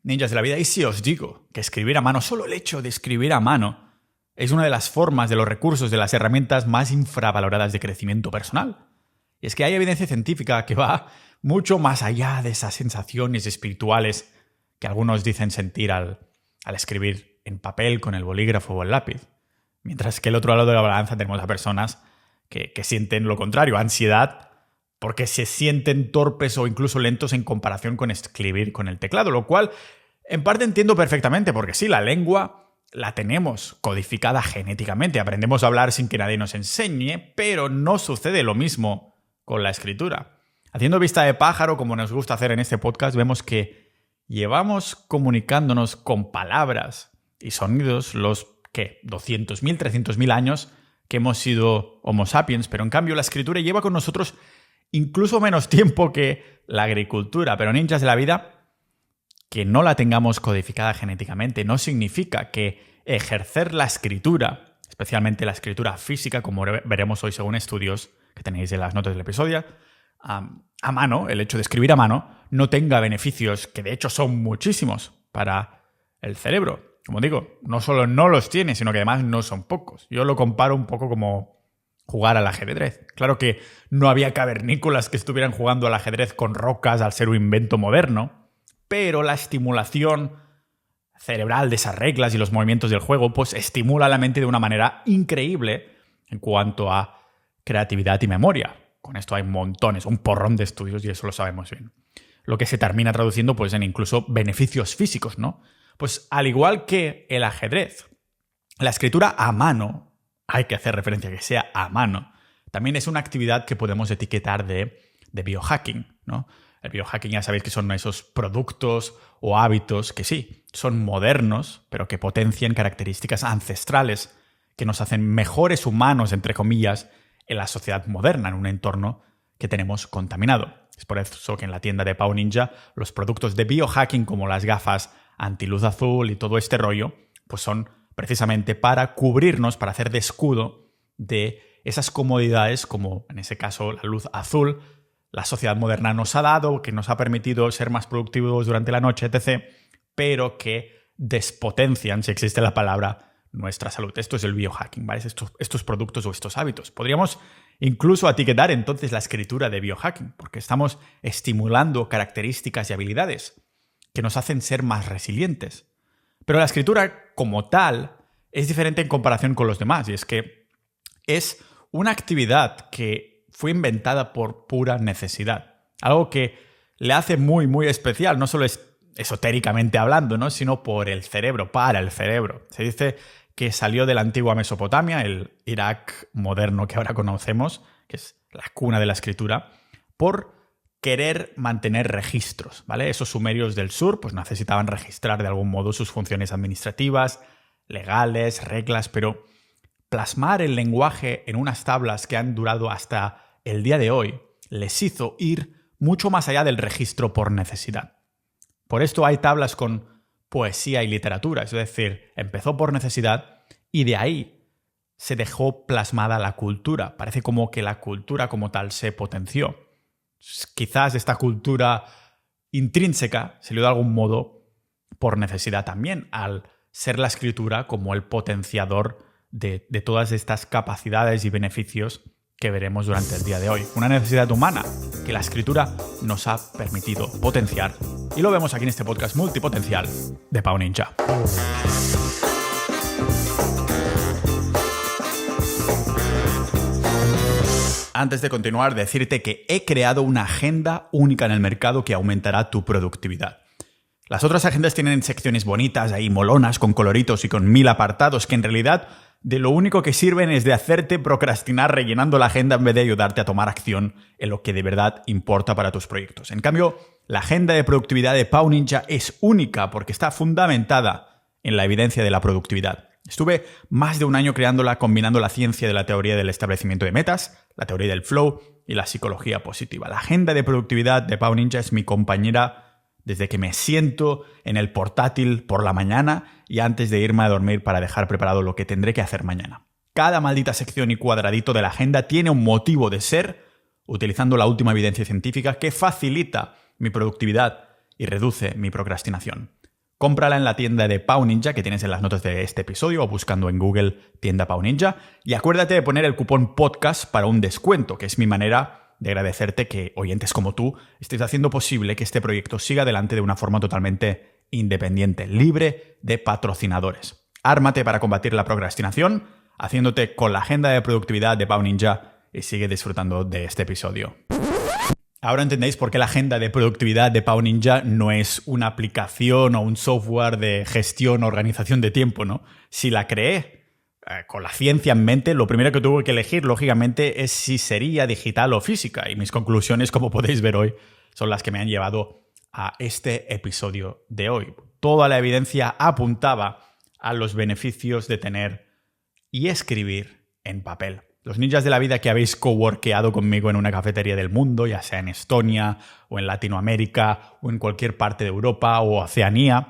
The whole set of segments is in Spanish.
ninjas de la vida, ¿y si os digo que escribir a mano, solo el hecho de escribir a mano, es una de las formas, de los recursos, de las herramientas más infravaloradas de crecimiento personal? Y es que hay evidencia científica que va mucho más allá de esas sensaciones espirituales que algunos dicen sentir al escribir en papel con el bolígrafo o el lápiz. Mientras que el otro lado de la balanza tenemos a personas que sienten lo contrario, ansiedad, porque se sienten torpes o incluso lentos en comparación con escribir con el teclado, lo cual en parte entiendo perfectamente, porque sí, la lengua la tenemos codificada genéticamente, aprendemos a hablar sin que nadie nos enseñe, pero no sucede lo mismo con la escritura. Haciendo vista de pájaro, como nos gusta hacer en este podcast, vemos que llevamos comunicándonos con palabras y sonidos los, 200.000, 300.000 años que hemos sido Homo sapiens, pero en cambio la escritura lleva con nosotros incluso menos tiempo que la agricultura. Pero ninjas de la vida, que no la tengamos codificada genéticamente no significa que ejercer la escritura, especialmente la escritura física, como veremos hoy según estudios que tenéis en las notas del episodio, a mano, el hecho de escribir a mano, no tenga beneficios, que de hecho son muchísimos para el cerebro. Como digo, no solo no los tiene, sino que además no son pocos. Yo lo comparo un poco como jugar al ajedrez. Claro que no había cavernícolas que estuvieran jugando al ajedrez con rocas al ser un invento moderno, pero la estimulación cerebral de esas reglas y los movimientos del juego pues estimula la mente de una manera increíble en cuanto a creatividad y memoria. Con esto hay montones, un porrón de estudios y eso lo sabemos bien. Lo que se termina traduciendo pues en incluso beneficios físicos, ¿no? Pues al igual que el ajedrez, la escritura a mano, hay que hacer referencia a que sea a mano, también es una actividad que podemos etiquetar de biohacking, ¿no? El biohacking ya sabéis que son esos productos o hábitos que sí, son modernos, pero que potencian características ancestrales que nos hacen mejores humanos, entre comillas, en la sociedad moderna, en un entorno que tenemos contaminado. Es por eso que en la tienda de Pau Ninja los productos de biohacking como las gafas antiluz azul y todo este rollo, pues son precisamente para cubrirnos, para hacer de escudo de esas comodidades como en ese caso la luz azul, la sociedad moderna nos ha dado, que nos ha permitido ser más productivos durante la noche, etc., pero que despotencian, si existe la palabra, nuestra salud. Esto es el biohacking, ¿vale? Estos productos o estos hábitos. Podríamos incluso etiquetar entonces la escritura de biohacking, porque estamos estimulando características y habilidades que nos hacen ser más resilientes. Pero la escritura como tal es diferente en comparación con los demás, y es que es una actividad que fue inventada por pura necesidad. Algo que le hace muy, muy especial, no solo es esotéricamente hablando, ¿no? Sino por el cerebro, para el cerebro. Se dice que salió de la antigua Mesopotamia, el Irak moderno que ahora conocemos, que es la cuna de la escritura, por querer mantener registros, ¿vale? Esos sumerios del sur pues necesitaban registrar de algún modo sus funciones administrativas, legales, reglas, pero plasmar el lenguaje en unas tablas que han durado hasta el día de hoy les hizo ir mucho más allá del registro por necesidad. Por esto hay tablas con poesía y literatura, es decir, empezó por necesidad y de ahí se dejó plasmada la cultura. Parece como que la cultura como tal se potenció. Quizás esta cultura intrínseca se le dio de algún modo por necesidad también, al ser la escritura como el potenciador de todas estas capacidades y beneficios que veremos durante el día de hoy. Una necesidad humana que la escritura nos ha permitido potenciar. Y lo vemos aquí en este podcast multipotencial de Pau Ninja. Antes de continuar, decirte que he creado una agenda única en el mercado que aumentará tu productividad. Las otras agendas tienen secciones bonitas, ahí molonas, con coloritos y con 1000 apartados que en realidad de lo único que sirven es de hacerte procrastinar rellenando la agenda en vez de ayudarte a tomar acción en lo que de verdad importa para tus proyectos. En cambio, la agenda de productividad de Pau Ninja es única porque está fundamentada en la evidencia de la productividad. Estuve más de un año creándola combinando la ciencia de la teoría del establecimiento de metas, la teoría del flow y la psicología positiva. La agenda de productividad de Pau Ninja es mi compañera desde que me siento en el portátil por la mañana y antes de irme a dormir para dejar preparado lo que tendré que hacer mañana. Cada maldita sección y cuadradito de la agenda tiene un motivo de ser, utilizando la última evidencia científica que facilita mi productividad y reduce mi procrastinación. Cómprala en la tienda de Pau Ninja que tienes en las notas de este episodio o buscando en Google tienda Pau Ninja. Y acuérdate de poner el cupón podcast para un descuento, que es mi manera de agradecerte que oyentes como tú estéis haciendo posible que este proyecto siga adelante de una forma totalmente independiente, libre de patrocinadores. Ármate para combatir la procrastinación, haciéndote con la agenda de productividad de Pau Ninja y sigue disfrutando de este episodio. Ahora entendéis por qué la agenda de productividad de Pau Ninja no es una aplicación o un software de gestión o organización de tiempo, ¿no? Si la creé con la ciencia en mente, lo primero que tuve que elegir, lógicamente, es si sería digital o física. Y mis conclusiones, como podéis ver hoy, son las que me han llevado a este episodio de hoy. Toda la evidencia apuntaba a los beneficios de tener y escribir en papel. Los ninjas de la vida que habéis coworkeado conmigo en una cafetería del mundo, ya sea en Estonia o en Latinoamérica o en cualquier parte de Europa o Oceanía,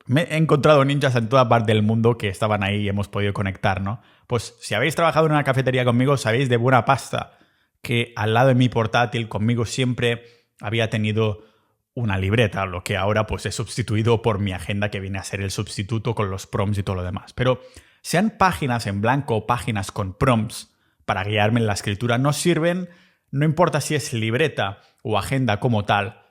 me he encontrado ninjas en toda parte del mundo que estaban ahí y hemos podido conectar, ¿no? Pues si habéis trabajado en una cafetería conmigo, sabéis de buena pasta que al lado de mi portátil conmigo siempre había tenido una libreta, lo que ahora pues he sustituido por mi agenda que viene a ser el sustituto con los prompts y todo lo demás. Pero sean páginas en blanco o páginas con prompts, para guiarme en la escritura nos sirven, no importa si es libreta o agenda como tal.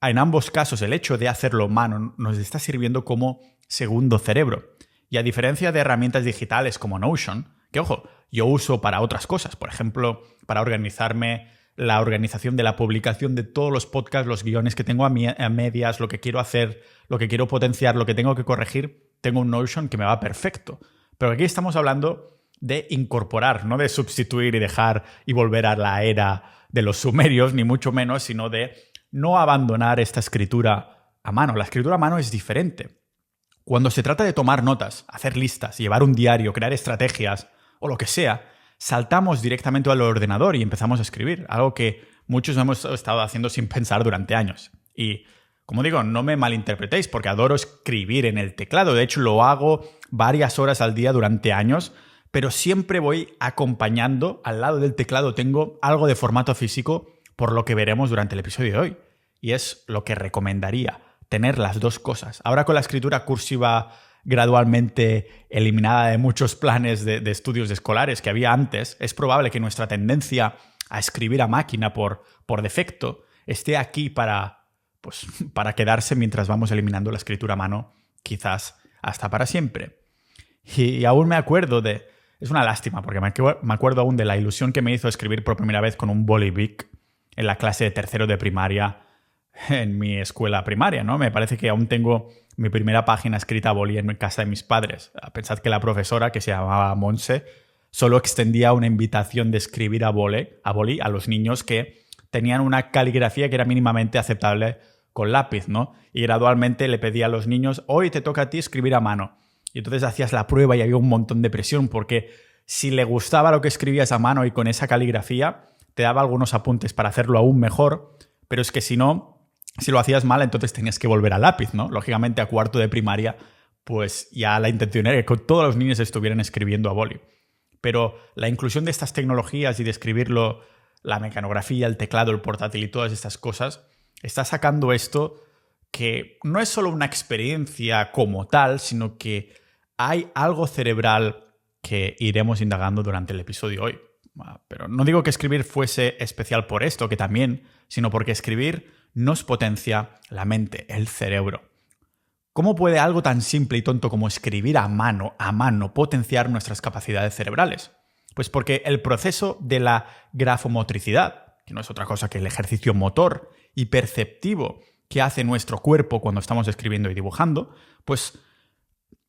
En ambos casos el hecho de hacerlo a mano nos está sirviendo como segundo cerebro. Y a diferencia de herramientas digitales como Notion, que ojo, yo uso para otras cosas, por ejemplo, para organizarme la organización de la publicación de todos los podcasts, los guiones que tengo a medias, lo que quiero hacer, lo que quiero potenciar, lo que tengo que corregir, tengo un Notion que me va perfecto. Pero aquí estamos hablando de incorporar, no de sustituir y dejar y volver a la era de los sumerios, ni mucho menos, sino de no abandonar esta escritura a mano. La escritura a mano es diferente. Cuando se trata de tomar notas, hacer listas, llevar un diario, crear estrategias o lo que sea, saltamos directamente al ordenador y empezamos a escribir, algo que muchos hemos estado haciendo sin pensar durante años. Y, como digo, no me malinterpretéis porque adoro escribir en el teclado. De hecho, lo hago varias horas al día durante años, pero siempre voy acompañando, al lado del teclado tengo algo de formato físico, por lo que veremos durante el episodio de hoy. Y es lo que recomendaría, tener las dos cosas. Ahora con la escritura cursiva gradualmente eliminada de muchos planes de estudios escolares que había antes, es probable que nuestra tendencia a escribir a máquina por defecto esté aquí para quedarse mientras vamos eliminando la escritura a mano, quizás hasta para siempre. Y aún me acuerdo es una lástima, porque me acuerdo aún de la ilusión que me hizo escribir por primera vez con un boli Bic en la clase de tercero de primaria en mi escuela primaria, ¿no? Me parece que aún tengo mi primera página escrita a boli en casa de mis padres. Pensad que la profesora, que se llamaba Monse, solo extendía una invitación de escribir a boli a los niños que tenían una caligrafía que era mínimamente aceptable con lápiz, ¿no? Y gradualmente le pedía a los niños, hoy te toca a ti escribir a mano. Y entonces hacías la prueba y había un montón de presión porque si le gustaba lo que escribías a mano y con esa caligrafía, te daba algunos apuntes para hacerlo aún mejor, pero es que si no, si lo hacías mal, entonces tenías que volver a lápiz, ¿no? Lógicamente a cuarto de primaria, pues ya la intención era que todos los niños estuvieran escribiendo a boli. Pero la inclusión de estas tecnologías y de escribirlo, la mecanografía, el teclado, el portátil y todas estas cosas, está sacando esto que no es solo una experiencia como tal, sino que hay algo cerebral que iremos indagando durante el episodio hoy. Pero no digo que escribir fuese especial por esto, que también, sino porque escribir nos potencia la mente, el cerebro. ¿Cómo puede algo tan simple y tonto como escribir a mano potenciar nuestras capacidades cerebrales? Pues porque el proceso de la grafomotricidad, que no es otra cosa que el ejercicio motor y perceptivo que hace nuestro cuerpo cuando estamos escribiendo y dibujando, pues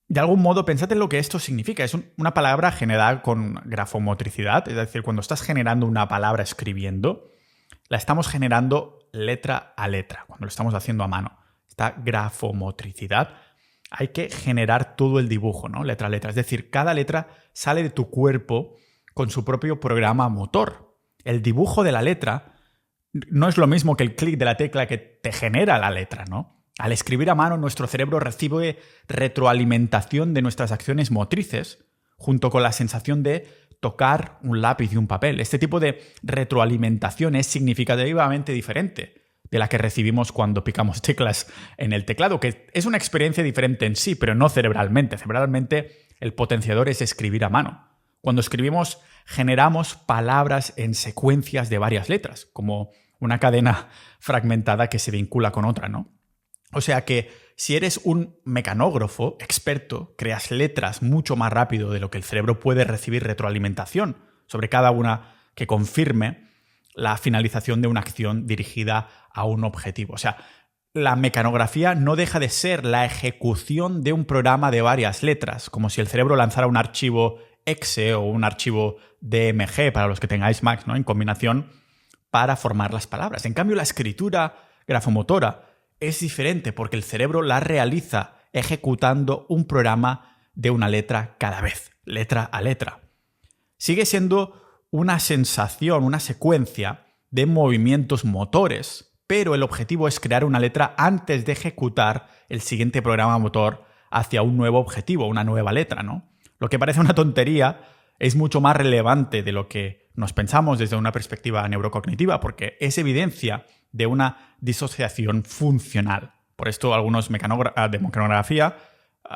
de algún modo pensad en lo que esto significa. Es una palabra generada con grafomotricidad, es decir, cuando estás generando una palabra escribiendo, la estamos generando letra a letra, cuando lo estamos haciendo a mano. Esta grafomotricidad hay que generar todo el dibujo, ¿no? Letra a letra. Es decir, cada letra sale de tu cuerpo con su propio programa motor. El dibujo de la letra no es lo mismo que el clic de la tecla que te genera la letra, ¿no? Al escribir a mano, nuestro cerebro recibe retroalimentación de nuestras acciones motrices, junto con la sensación de tocar un lápiz y un papel. Este tipo de retroalimentación es significativamente diferente de la que recibimos cuando picamos teclas en el teclado, que es una experiencia diferente en sí, pero no cerebralmente. Cerebralmente, el potenciador es escribir a mano. Cuando escribimos, generamos palabras en secuencias de varias letras, como una cadena fragmentada que se vincula con otra, ¿no? O sea que si eres un mecanógrafo experto, creas letras mucho más rápido de lo que el cerebro puede recibir retroalimentación sobre cada una que confirme la finalización de una acción dirigida a un objetivo. O sea, la mecanografía no deja de ser la ejecución de un programa de varias letras, como si el cerebro lanzara un archivo exe o un archivo DMG para los que tengáis Mac, ¿no? En combinación para formar las palabras. En cambio, la escritura grafomotora es diferente porque el cerebro la realiza ejecutando un programa de una letra cada vez, letra a letra. Sigue siendo una sensación, una secuencia de movimientos motores, pero el objetivo es crear una letra antes de ejecutar el siguiente programa motor hacia un nuevo objetivo, una nueva letra, ¿no? Lo que parece una tontería es mucho más relevante de lo que nos pensamos desde una perspectiva neurocognitiva, porque es evidencia de una disociación funcional. Por esto algunos de mecanografía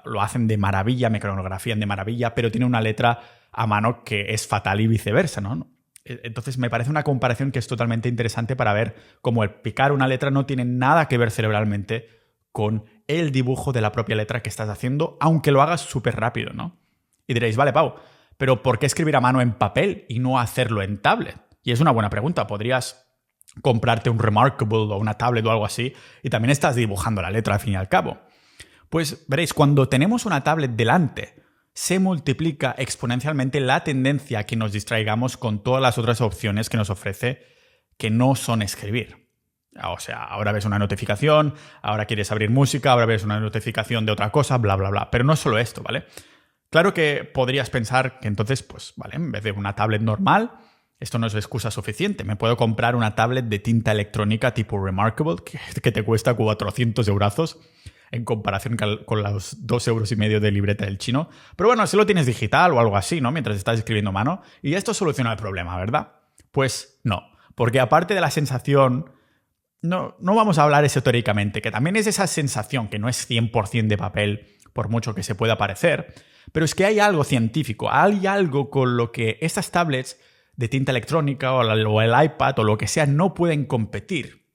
lo hacen de maravilla, mecanografían de maravilla, pero tiene una letra a mano que es fatal y viceversa, ¿no? Entonces me parece una comparación que es totalmente interesante para ver cómo el picar una letra no tiene nada que ver cerebralmente con el dibujo de la propia letra que estás haciendo, aunque lo hagas súper rápido, ¿no? Y diréis, vale, Pau, pero ¿por qué escribir a mano en papel y no hacerlo en tablet? Y es una buena pregunta. Podrías comprarte un Remarkable o una tablet o algo así y también estás dibujando la letra al fin y al cabo. Pues veréis, cuando tenemos una tablet delante, se multiplica exponencialmente la tendencia a que nos distraigamos con todas las otras opciones que nos ofrece que no son escribir. O sea, ahora ves una notificación, ahora quieres abrir música, ahora ves una notificación de otra cosa, bla, bla, bla. Pero no es solo esto, ¿vale? Claro que podrías pensar que entonces, pues, vale, en vez de una tablet normal, esto no es excusa suficiente. Me puedo comprar una tablet de tinta electrónica tipo Remarkable que te cuesta 400 eurazos en comparación con los 2,5 euros de libreta del chino. Pero bueno, si lo tienes digital o algo así, ¿no? Mientras estás escribiendo a mano. Y esto soluciona el problema, ¿verdad? Pues no. Porque aparte de la sensación, no vamos a hablar esotéricamente, que también es esa sensación que no es 100% de papel, por mucho que se pueda parecer. Pero es que hay algo científico, hay algo con lo que estas tablets de tinta electrónica o el iPad o lo que sea no pueden competir.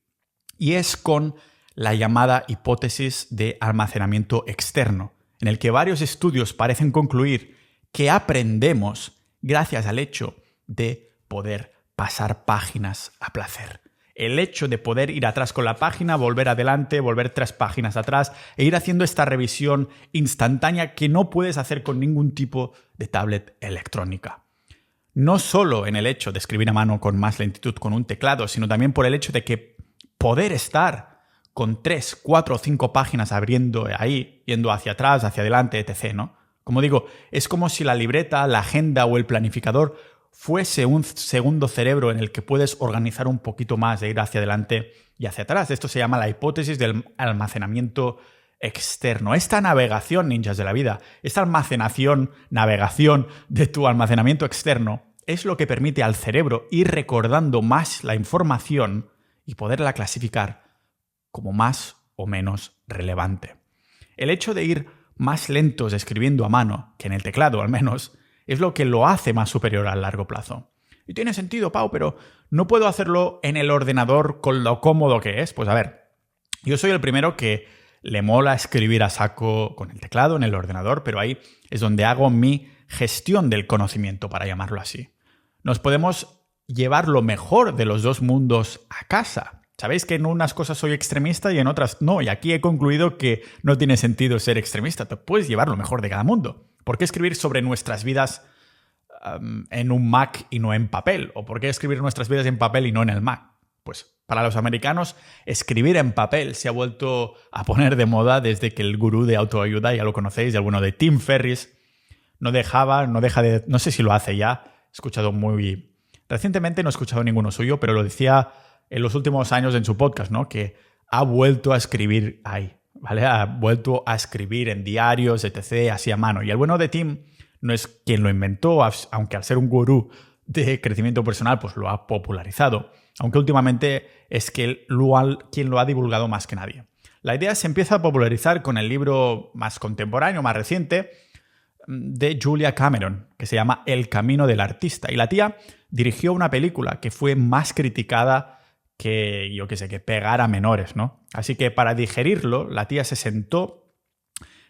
Y es con la llamada hipótesis de almacenamiento externo, en el que varios estudios parecen concluir que aprendemos gracias al hecho de poder pasar páginas a placer. El hecho de poder ir atrás con la página, volver adelante, volver 3 páginas atrás e ir haciendo esta revisión instantánea que no puedes hacer con ningún tipo de tablet electrónica. No solo en el hecho de escribir a mano con más lentitud con un teclado, sino también por el hecho de que poder estar con 3, 4 o 5 páginas abriendo ahí, yendo hacia atrás, hacia adelante, etc., ¿no? Como digo, es como si la libreta, la agenda o el planificador fuese un segundo cerebro en el que puedes organizar un poquito más de ir hacia adelante y hacia atrás. Esto se llama la hipótesis del almacenamiento externo. Esta navegación, ninjas de la vida, esta navegación de tu almacenamiento externo es lo que permite al cerebro ir recordando más la información y poderla clasificar como más o menos relevante. El hecho de ir más lentos escribiendo a mano, que en el teclado al menos, es lo que lo hace más superior a largo plazo. Y tiene sentido, Pau, pero ¿no puedo hacerlo en el ordenador con lo cómodo que es? Pues a ver, yo soy el primero que le mola escribir a saco con el teclado en el ordenador, pero ahí es donde hago mi gestión del conocimiento, para llamarlo así. Nos podemos llevar lo mejor de los dos mundos a casa. Sabéis que en unas cosas soy extremista y en otras no, y aquí he concluido que no tiene sentido ser extremista. Te puedes llevar lo mejor de cada mundo. ¿Por qué escribir sobre nuestras vidas en un Mac y no en papel? ¿O por qué escribir nuestras vidas en papel y no en el Mac? Pues para los americanos, escribir en papel se ha vuelto a poner de moda desde que el gurú de autoayuda, ya lo conocéis, el bueno de Tim Ferriss, no sé si lo hace ya, he escuchado recientemente no he escuchado ninguno suyo, pero lo decía en los últimos años en su podcast, ¿no? Que ha vuelto a escribir ahí, ¿vale? Ha vuelto a escribir en diarios, etc., así a mano. Y el bueno de Tim no es quien lo inventó, aunque al ser un gurú de crecimiento personal, pues lo ha popularizado. aunque últimamente es quien lo ha divulgado más que nadie. La idea se empieza a popularizar con el libro más contemporáneo, más reciente, de Julia Cameron, que se llama El camino del artista. Y la tía dirigió una película que fue más criticada que, que Pegar a menores, ¿no? Así que para digerirlo, la tía se sentó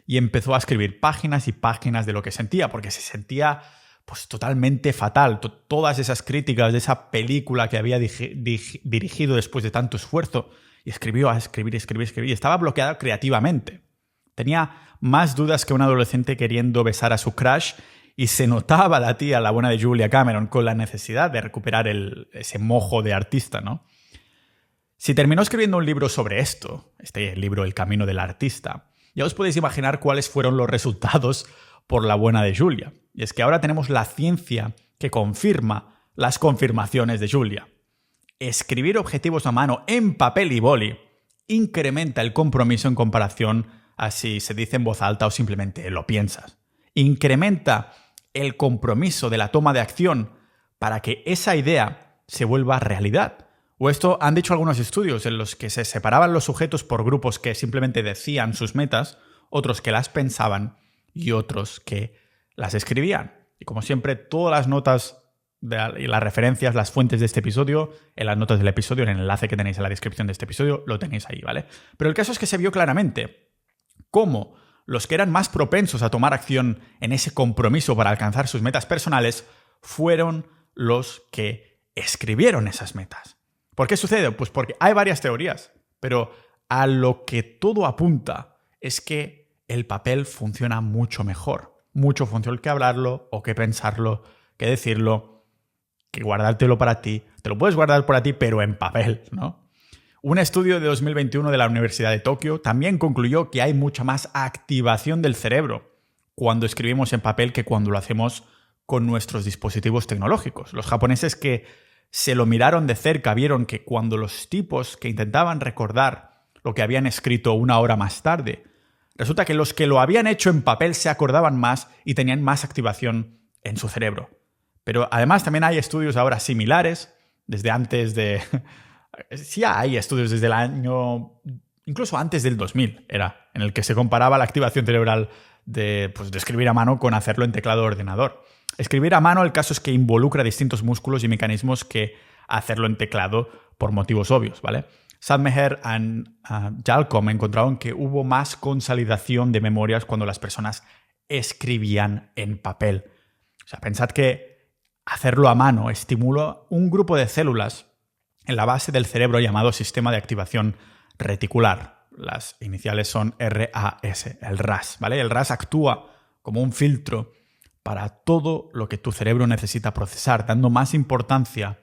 y empezó a escribir páginas y páginas de lo que sentía, porque se sentía pues totalmente fatal. Todas esas críticas de esa película que había dirigido después de tanto esfuerzo, y escribió a escribir. Estaba bloqueada creativamente. Tenía más dudas que un adolescente queriendo besar a su crush, y se notaba la tía, la buena de Julia Cameron, con la necesidad de recuperar ese mojo de artista, ¿no? Si terminó escribiendo un libro sobre esto, este libro El camino del artista, ya os podéis imaginar cuáles fueron los resultados por la buena de Julia. Y es que ahora tenemos la ciencia que confirma las confirmaciones de Julia. Escribir objetivos a mano en papel y boli incrementa el compromiso en comparación a si se dice en voz alta o simplemente lo piensas. Incrementa el compromiso de la toma de acción para que esa idea se vuelva realidad. O esto han dicho algunos estudios en los que se separaban los sujetos por grupos que simplemente decían sus metas, otros que las pensaban y otros que las escribían. Y como siempre, todas las notas y las referencias, las fuentes de este episodio, en las notas del episodio, en el enlace que tenéis en la descripción de este episodio, lo tenéis ahí, ¿vale? Pero el caso es que se vio claramente cómo los que eran más propensos a tomar acción en ese compromiso para alcanzar sus metas personales fueron los que escribieron esas metas. ¿Por qué sucede? Pues porque hay varias teorías, pero a lo que todo apunta es que el papel funciona mucho mejor. Mucho funciona que hablarlo o que pensarlo, que decirlo, que guardártelo para ti. Te lo puedes guardar para ti, pero en papel, ¿no? Un estudio de 2021 de la Universidad de Tokio también concluyó que hay mucha más activación del cerebro cuando escribimos en papel que cuando lo hacemos con nuestros dispositivos tecnológicos. Los japoneses que se lo miraron de cerca vieron que cuando los tipos que intentaban recordar lo que habían escrito una hora más tarde, resulta que los que lo habían hecho en papel se acordaban más y tenían más activación en su cerebro. Pero además también hay estudios ahora similares, desde antes de... sí hay estudios desde el año... incluso antes del 2000 era, en el que se comparaba la activación cerebral de escribir a mano con hacerlo en teclado de ordenador. Escribir a mano, el caso es que involucra distintos músculos y mecanismos que hacerlo en teclado por motivos obvios, ¿vale? Sadmeher y Jalcom encontraron que hubo más consolidación de memorias cuando las personas escribían en papel. O sea, pensad que hacerlo a mano estimula un grupo de células en la base del cerebro llamado sistema de activación reticular. Las iniciales son RAS, el RAS, ¿vale? El RAS actúa como un filtro para todo lo que tu cerebro necesita procesar, dando más importancia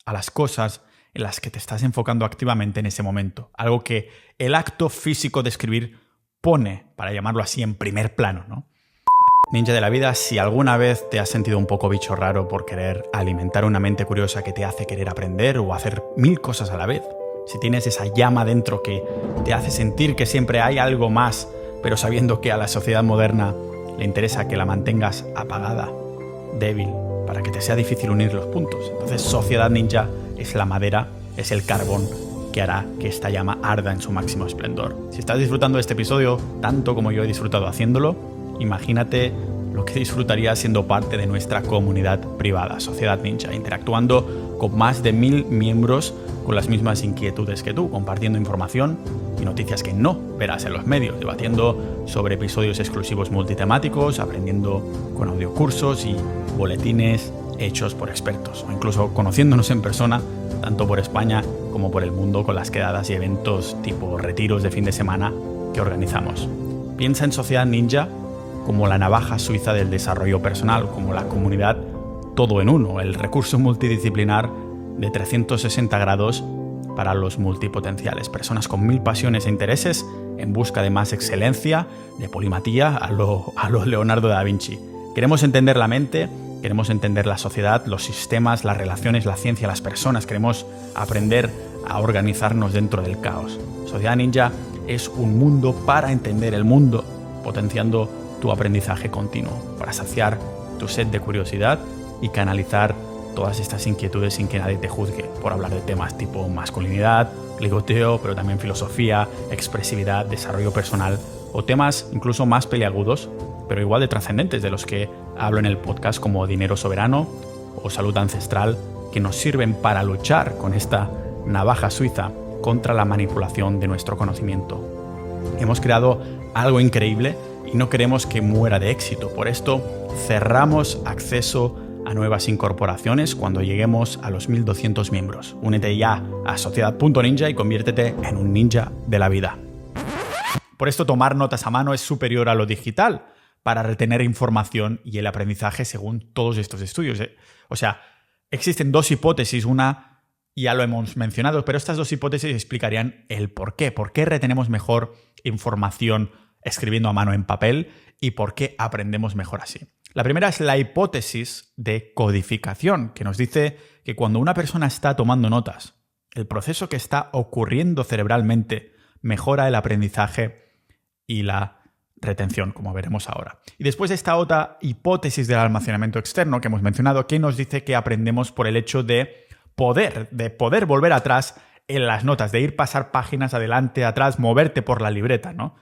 a las cosas en las que te estás enfocando activamente en ese momento. Algo que el acto físico de escribir pone, para llamarlo así, en primer plano, ¿no? Ninja de la vida, si alguna vez te has sentido un poco bicho raro por querer alimentar una mente curiosa que te hace querer aprender o hacer 1000 cosas a la vez, si tienes esa llama dentro que te hace sentir que siempre hay algo más, pero sabiendo que a la sociedad moderna le interesa que la mantengas apagada, débil, para que te sea difícil unir los puntos. Entonces, Sociedad Ninja es la madera, es el carbón que hará que esta llama arda en su máximo esplendor. Si estás disfrutando de este episodio tanto como yo he disfrutado haciéndolo, imagínate lo que disfrutarías siendo parte de nuestra comunidad privada, Sociedad Ninja, interactuando con más de 1000 miembros con las mismas inquietudes que tú, compartiendo información y noticias que no verás en los medios, debatiendo sobre episodios exclusivos multitemáticos, aprendiendo con audiocursos y boletines hechos por expertos, o incluso conociéndonos en persona, tanto por España como por el mundo, con las quedadas y eventos tipo retiros de fin de semana que organizamos. Piensa en Sociedad Ninja como la navaja suiza del desarrollo personal, como la comunidad todo en uno, el recurso multidisciplinar de 360 grados para los multipotenciales, personas con 1000 pasiones e intereses en busca de más excelencia, de polimatía a lo Leonardo da Vinci. Queremos entender la mente, queremos entender la sociedad, los sistemas, las relaciones, la ciencia, las personas, queremos aprender a organizarnos dentro del caos. Sociedad Ninja es un mundo para entender el mundo, potenciando tu aprendizaje continuo, para saciar tu sed de curiosidad y canalizar todas estas inquietudes sin que nadie te juzgue por hablar de temas tipo masculinidad, ligoteo, pero también filosofía, expresividad, desarrollo personal o temas incluso más peliagudos, pero igual de trascendentes de los que hablo en el podcast, como dinero soberano o salud ancestral, que nos sirven para luchar con esta navaja suiza contra la manipulación de nuestro conocimiento. Hemos creado algo increíble y no queremos que muera de éxito. Por esto cerramos acceso a nuevas incorporaciones cuando lleguemos a los 1200 miembros. Únete ya a Sociedad.ninja y conviértete en un ninja de la vida. Por esto tomar notas a mano es superior a lo digital para retener información y el aprendizaje según todos estos estudios. O sea, existen dos hipótesis, una ya lo hemos mencionado, pero estas dos hipótesis explicarían el por qué. ¿Por qué retenemos mejor información escribiendo a mano en papel y por qué aprendemos mejor así? La primera es la hipótesis de codificación, que nos dice que cuando una persona está tomando notas, el proceso que está ocurriendo cerebralmente mejora el aprendizaje y la retención, como veremos ahora. Y después esta otra hipótesis del almacenamiento externo que hemos mencionado, que nos dice que aprendemos por el hecho de poder volver atrás en las notas, de ir pasar páginas adelante, atrás, moverte por la libreta, ¿no?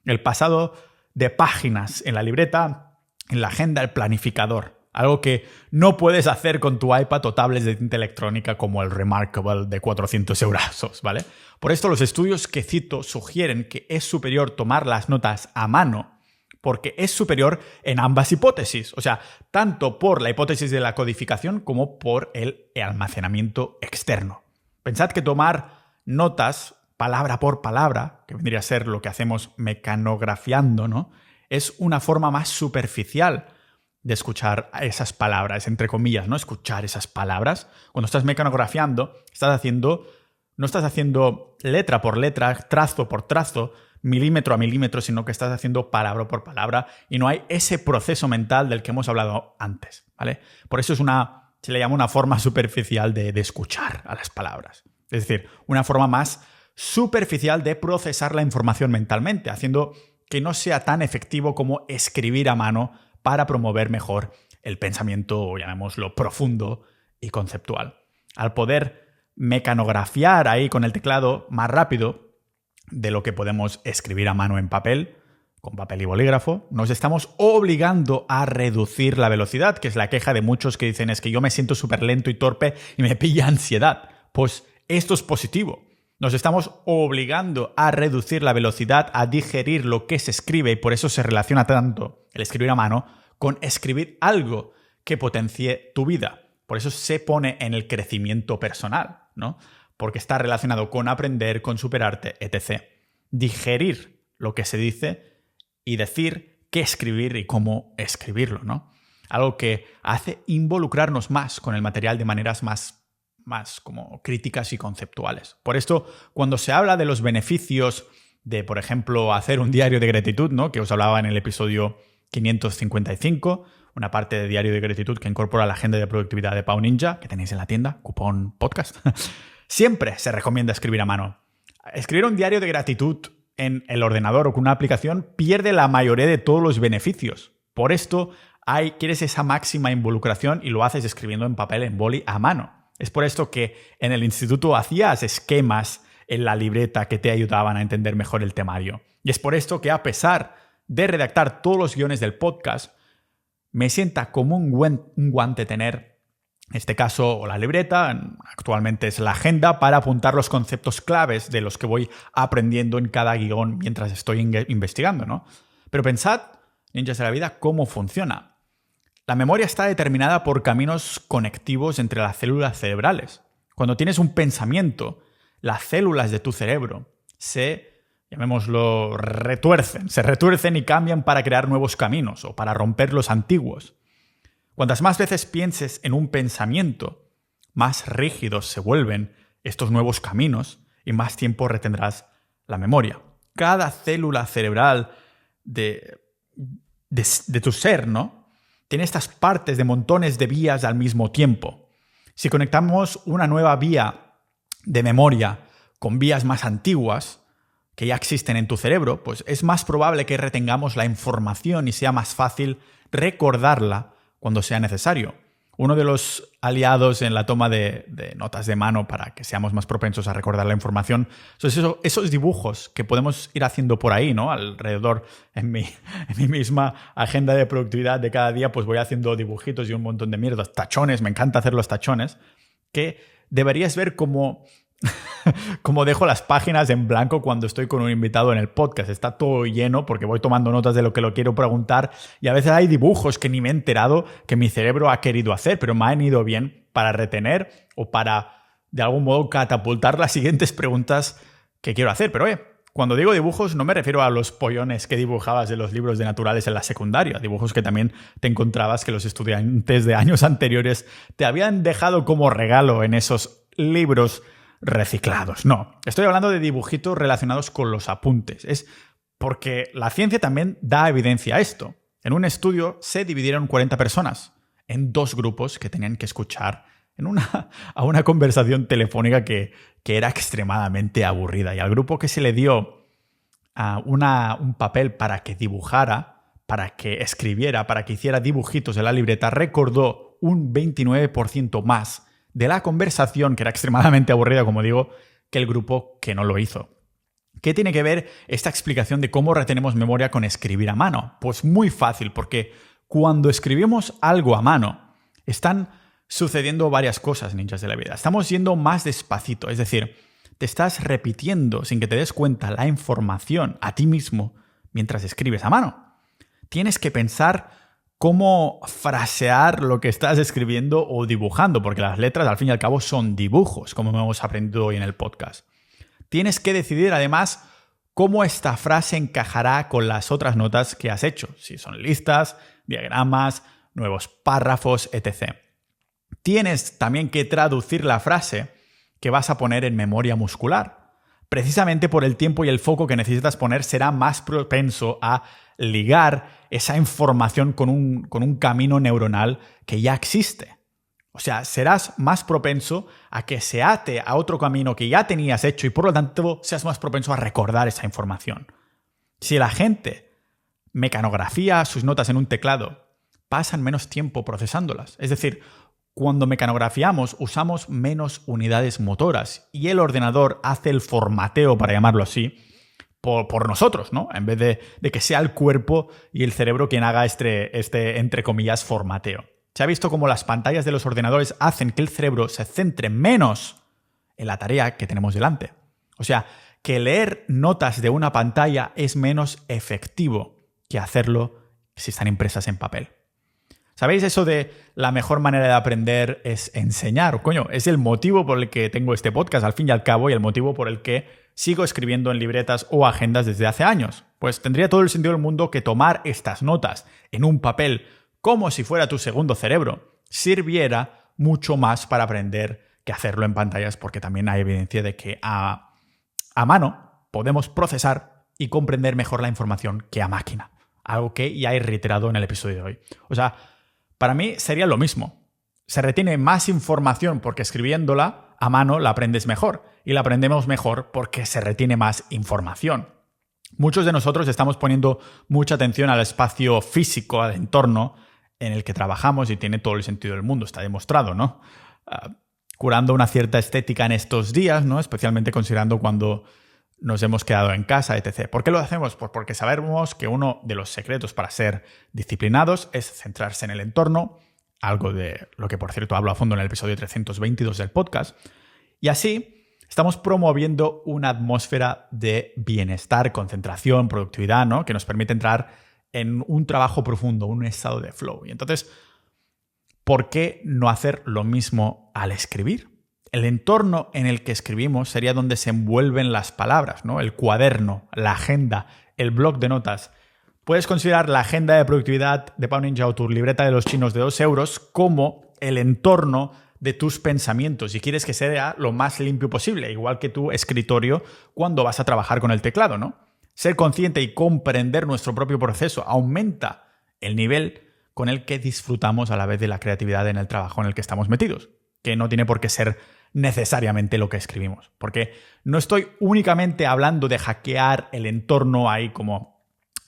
El pasado de páginas en la libreta, en la agenda, el planificador. Algo que no puedes hacer con tu iPad o tablets de tinta electrónica como el Remarkable de 400 euros, ¿vale? Por esto los estudios que cito sugieren que es superior tomar las notas a mano porque es superior en ambas hipótesis. O sea, tanto por la hipótesis de la codificación como por el almacenamiento externo. Pensad que tomar notas palabra por palabra, que vendría a ser lo que hacemos mecanografiando, ¿no? Es una forma más superficial de escuchar esas palabras, entre comillas, ¿no? Escuchar esas palabras. Cuando estás mecanografiando, no estás haciendo letra por letra, trazo por trazo, milímetro a milímetro, sino que estás haciendo palabra por palabra y no hay ese proceso mental del que hemos hablado antes, ¿vale? Por eso se le llama una forma superficial de escuchar a las palabras. Es decir, una forma más superficial de procesar la información mentalmente, haciendo que no sea tan efectivo como escribir a mano para promover mejor el pensamiento, llamémoslo, profundo y conceptual. Al poder mecanografiar ahí con el teclado más rápido de lo que podemos escribir a mano en papel, con papel y bolígrafo, nos estamos obligando a reducir la velocidad, que es la queja de muchos que dicen es que yo me siento súper lento y torpe y me pilla ansiedad. Pues esto es positivo. Nos estamos obligando a reducir la velocidad, a digerir lo que se escribe y por eso se relaciona tanto el escribir a mano con escribir algo que potencie tu vida. Por eso se pone en el crecimiento personal, ¿no? Porque está relacionado con aprender, con superarte, etc. Digerir lo que se dice y decir qué escribir y cómo escribirlo, ¿no? Algo que hace involucrarnos más con el material de maneras más como críticas y conceptuales. Por esto, cuando se habla de los beneficios de, por ejemplo, hacer un diario de gratitud, ¿no? Que os hablaba en el episodio 555, una parte de diario de gratitud que incorpora la agenda de productividad de Pau Ninja, que tenéis en la tienda, cupón podcast. Siempre se recomienda escribir a mano. Escribir un diario de gratitud en el ordenador o con una aplicación pierde la mayoría de todos los beneficios. Por esto, quieres esa máxima involucración y lo haces escribiendo en papel, en boli, a mano. Es por esto que en el instituto hacías esquemas en la libreta que te ayudaban a entender mejor el temario. Y es por esto que a pesar de redactar todos los guiones del podcast, me sienta como un guante tener, en este caso, o la libreta, actualmente es la agenda, para apuntar los conceptos claves de los que voy aprendiendo en cada guión mientras estoy investigando, ¿no? Pero pensad, ninjas de la vida, cómo funciona. La memoria está determinada por caminos conectivos entre las células cerebrales. Cuando tienes un pensamiento, las células de tu cerebro llamémoslo, se retuercen y cambian para crear nuevos caminos o para romper los antiguos. Cuantas más veces pienses en un pensamiento, más rígidos se vuelven estos nuevos caminos y más tiempo retendrás la memoria. Cada célula cerebral de tu ser, ¿no? Tiene estas partes de montones de vías al mismo tiempo. Si conectamos una nueva vía de memoria con vías más antiguas que ya existen en tu cerebro, pues es más probable que retengamos la información y sea más fácil recordarla cuando sea necesario. Uno de los aliados en la toma de notas de mano para que seamos más propensos a recordar la información son esos dibujos que podemos ir haciendo por ahí, ¿no? Alrededor, en mi misma agenda de productividad de cada día, pues voy haciendo dibujitos y un montón de mierdas. Tachones, me encanta hacer los tachones, que deberías ver como dejo las páginas en blanco cuando estoy con un invitado en el podcast. Está todo lleno porque voy tomando notas de lo que lo quiero preguntar y a veces hay dibujos que ni me he enterado que mi cerebro ha querido hacer, pero me han ido bien para retener o para, de algún modo, catapultar las siguientes preguntas que quiero hacer. Pero cuando digo dibujos no me refiero a los pollones que dibujabas de los libros de naturales en la secundaria, dibujos que también te encontrabas que los estudiantes de años anteriores te habían dejado como regalo en esos libros reciclados. No, estoy hablando de dibujitos relacionados con los apuntes. Es porque la ciencia también da evidencia a esto. En un estudio se dividieron 40 personas en 2 grupos que tenían que escuchar a una conversación telefónica que era extremadamente aburrida. Y al grupo que se le dio un papel para que dibujara, para que escribiera, para que hiciera dibujitos en la libreta, recordó un 29% más de la conversación, que era extremadamente aburrida, como digo, que el grupo que no lo hizo. ¿Qué tiene que ver esta explicación de cómo retenemos memoria con escribir a mano? Pues muy fácil, porque cuando escribimos algo a mano, están sucediendo varias cosas, ninjas de la vida. Estamos yendo más despacito, es decir, te estás repitiendo sin que te des cuenta la información a ti mismo mientras escribes a mano. Tienes que pensar cómo frasear lo que estás escribiendo o dibujando, porque las letras al fin y al cabo son dibujos, como hemos aprendido hoy en el podcast. Tienes que decidir además cómo esta frase encajará con las otras notas que has hecho, si son listas, diagramas, nuevos párrafos, etc. Tienes también que traducir la frase que vas a poner en memoria muscular. Precisamente por el tiempo y el foco que necesitas poner, será más propenso a ligar esa información con un camino neuronal que ya existe. O sea, serás más propenso a que se ate a otro camino que ya tenías hecho y por lo tanto seas más propenso a recordar esa información. Si la gente mecanografía sus notas en un teclado, pasan menos tiempo procesándolas. Es decir, cuando mecanografiamos usamos menos unidades motoras y el ordenador hace el formateo, para llamarlo así, por nosotros, ¿no? En vez de que sea el cuerpo y el cerebro quien haga este, entre comillas, formateo. Se ha visto cómo las pantallas de los ordenadores hacen que el cerebro se centre menos en la tarea que tenemos delante. O sea, que leer notas de una pantalla es menos efectivo que hacerlo si están impresas en papel. ¿Sabéis eso de la mejor manera de aprender es enseñar? Coño, es el motivo por el que tengo este podcast, al fin y al cabo, y el motivo por el que sigo escribiendo en libretas o agendas desde hace años. Pues tendría todo el sentido del mundo que tomar estas notas en un papel como si fuera tu segundo cerebro sirviera mucho más para aprender que hacerlo en pantallas, porque también hay evidencia de que a mano podemos procesar y comprender mejor la información que a máquina. Algo que ya he reiterado en el episodio de hoy. O sea, para mí sería lo mismo. Se retiene más información porque escribiéndola a mano la aprendes mejor. Y la aprendemos mejor porque se retiene más información. Muchos de nosotros estamos poniendo mucha atención al espacio físico, al entorno en el que trabajamos y tiene todo el sentido del mundo. Está demostrado, ¿no? Curando una cierta estética en estos días, ¿no? Especialmente considerando cuando nos hemos quedado en casa, etc. ¿Por qué lo hacemos? Pues porque sabemos que uno de los secretos para ser disciplinados es centrarse en el entorno, algo de lo que, por cierto, hablo a fondo en el episodio 322 del podcast. Y así estamos promoviendo una atmósfera de bienestar, concentración, productividad, ¿no? Que nos permite entrar en un trabajo profundo, un estado de flow. Y entonces, ¿por qué no hacer lo mismo al escribir? El entorno en el que escribimos sería donde se envuelven las palabras, ¿no? El cuaderno, la agenda, el bloc de notas. Puedes considerar la agenda de productividad de Pau Ninja o tu libreta de los chinos de 2 euros como el entorno de tus pensamientos y quieres que sea lo más limpio posible, igual que tu escritorio cuando vas a trabajar con el teclado, ¿no? Ser consciente y comprender nuestro propio proceso aumenta el nivel con el que disfrutamos a la vez de la creatividad en el trabajo en el que estamos metidos, que no tiene por qué ser necesariamente lo que escribimos. Porque no estoy únicamente hablando de hackear el entorno ahí como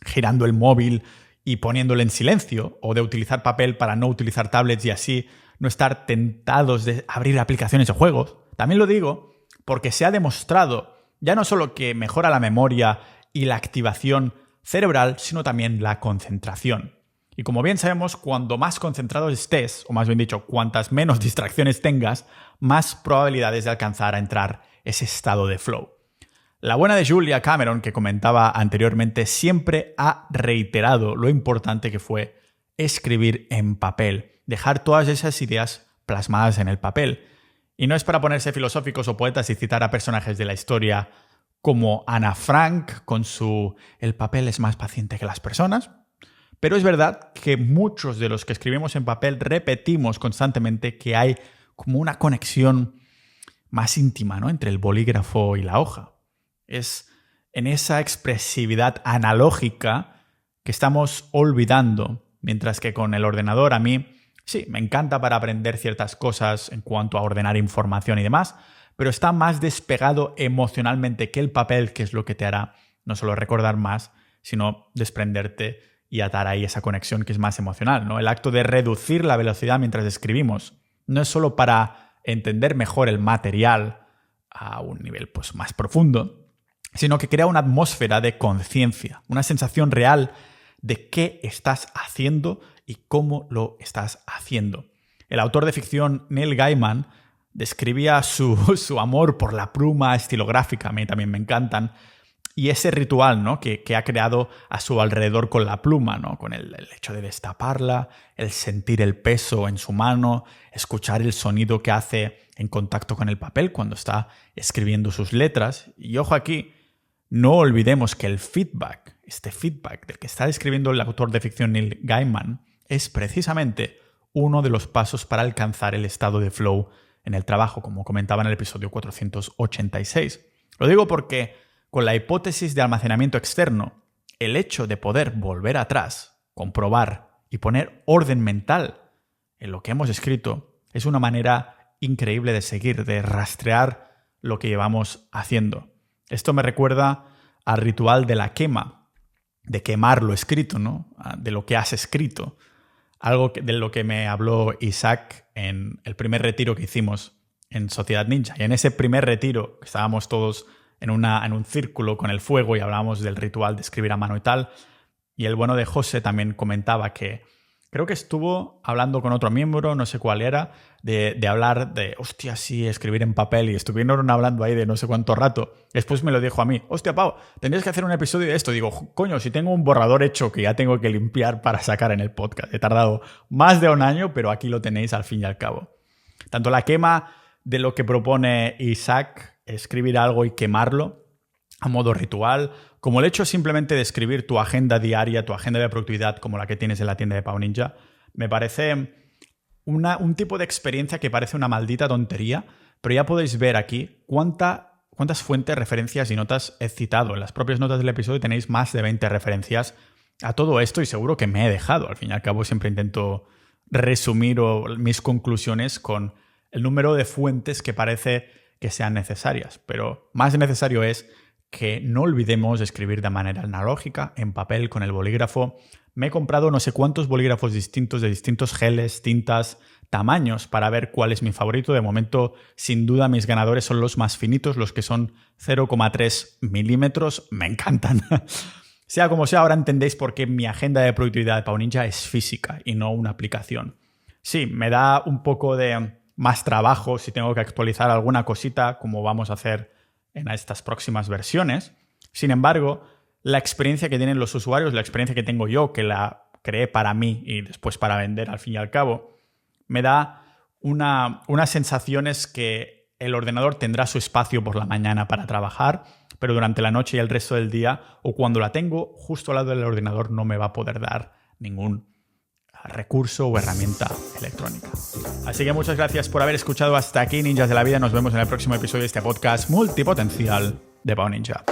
girando el móvil y poniéndolo en silencio, o de utilizar papel para no utilizar tablets y así no estar tentados de abrir aplicaciones de juegos. También lo digo porque se ha demostrado ya no solo que mejora la memoria y la activación cerebral, sino también la concentración. Y como bien sabemos, cuando más concentrado estés, o más bien dicho, cuantas menos distracciones tengas, más probabilidades de alcanzar a entrar ese estado de flow. La buena de Julia Cameron, que comentaba anteriormente, siempre ha reiterado lo importante que fue escribir en papel, dejar todas esas ideas plasmadas en el papel. Y no es para ponerse filosóficos o poetas y citar a personajes de la historia como Ana Frank con su "el papel es más paciente que las personas", pero es verdad que muchos de los que escribimos en papel repetimos constantemente que hay como una conexión más íntima, ¿no?, entre el bolígrafo y la hoja. Es en esa expresividad analógica que estamos olvidando, mientras que con el ordenador a mí sí, me encanta para aprender ciertas cosas en cuanto a ordenar información y demás, pero está más despegado emocionalmente que el papel, que es lo que te hará no solo recordar más, sino desprenderte y atar ahí esa conexión que es más emocional, ¿no? El acto de reducir la velocidad mientras escribimos no es solo para entender mejor el material a un nivel pues, más profundo, sino que crea una atmósfera de conciencia, una sensación real de qué estás haciendo y cómo lo estás haciendo. El autor de ficción Neil Gaiman describía su amor por la pluma estilográfica, a mí también me encantan, y ese ritual, ¿no?, que ha creado a su alrededor con la pluma, ¿no?, con el hecho de destaparla, el sentir el peso en su mano, escuchar el sonido que hace en contacto con el papel cuando está escribiendo sus letras. Y ojo aquí, no olvidemos que el feedback, este feedback del que está describiendo el autor de ficción Neil Gaiman, es precisamente uno de los pasos para alcanzar el estado de flow en el trabajo, como comentaba en el episodio 486. Lo digo porque con la hipótesis de almacenamiento externo, el hecho de poder volver atrás, comprobar y poner orden mental en lo que hemos escrito es una manera increíble de seguir, de rastrear lo que llevamos haciendo. Esto me recuerda al ritual de la quema, de quemar lo escrito, ¿no?, de lo que has escrito. Algo de lo que me habló Isaac en el primer retiro que hicimos en Sociedad Ninja. Y en ese primer retiro, que estábamos todos en un círculo con el fuego y hablábamos del ritual de escribir a mano y tal, y el bueno de José también comentaba que creo que estuvo hablando con otro miembro, no sé cuál era, de hablar de, hostia, sí, escribir en papel, y estuvieron hablando ahí de no sé cuánto rato. Después me lo dijo a mí, hostia, Pau, tendrías que hacer un episodio de esto. Digo, coño, si tengo un borrador hecho que ya tengo que limpiar para sacar en el podcast. He tardado más de un año, pero aquí lo tenéis al fin y al cabo. Tanto la quema de lo que propone Isaac, escribir algo y quemarlo a modo ritual, como el hecho simplemente de escribir tu agenda diaria, tu agenda de productividad como la que tienes en la tienda de Pau Ninja, me parece un tipo de experiencia que parece una maldita tontería, pero ya podéis ver aquí cuántas fuentes, referencias y notas he citado. En las propias notas del episodio tenéis más de 20 referencias a todo esto y seguro que me he dejado. Al fin y al cabo siempre intento resumir mis conclusiones con el número de fuentes que parece que sean necesarias, pero más necesario es que no olvidemos escribir de manera analógica, en papel, con el bolígrafo. Me he comprado no sé cuántos bolígrafos distintos, de distintos geles, tintas, tamaños, para ver cuál es mi favorito. De momento, sin duda, mis ganadores son los más finitos, los que son 0,3 milímetros. Me encantan. Sea como sea, ahora entendéis por qué mi agenda de productividad de Pau Ninja es física y no una aplicación. Sí, me da un poco de más trabajo si tengo que actualizar alguna cosita, como vamos a hacer en estas próximas versiones. Sin embargo, la experiencia que tienen los usuarios, la experiencia que tengo yo, que la creé para mí y después para vender al fin y al cabo, me da unas sensaciones que el ordenador tendrá su espacio por la mañana para trabajar, pero durante la noche y el resto del día, o cuando la tengo justo al lado del ordenador, no me va a poder dar ningún recurso o herramienta electrónica. Así que muchas gracias por haber escuchado hasta aquí, ninjas de la vida. Nos vemos en el próximo episodio de este podcast multipotencial de Pau Ninja.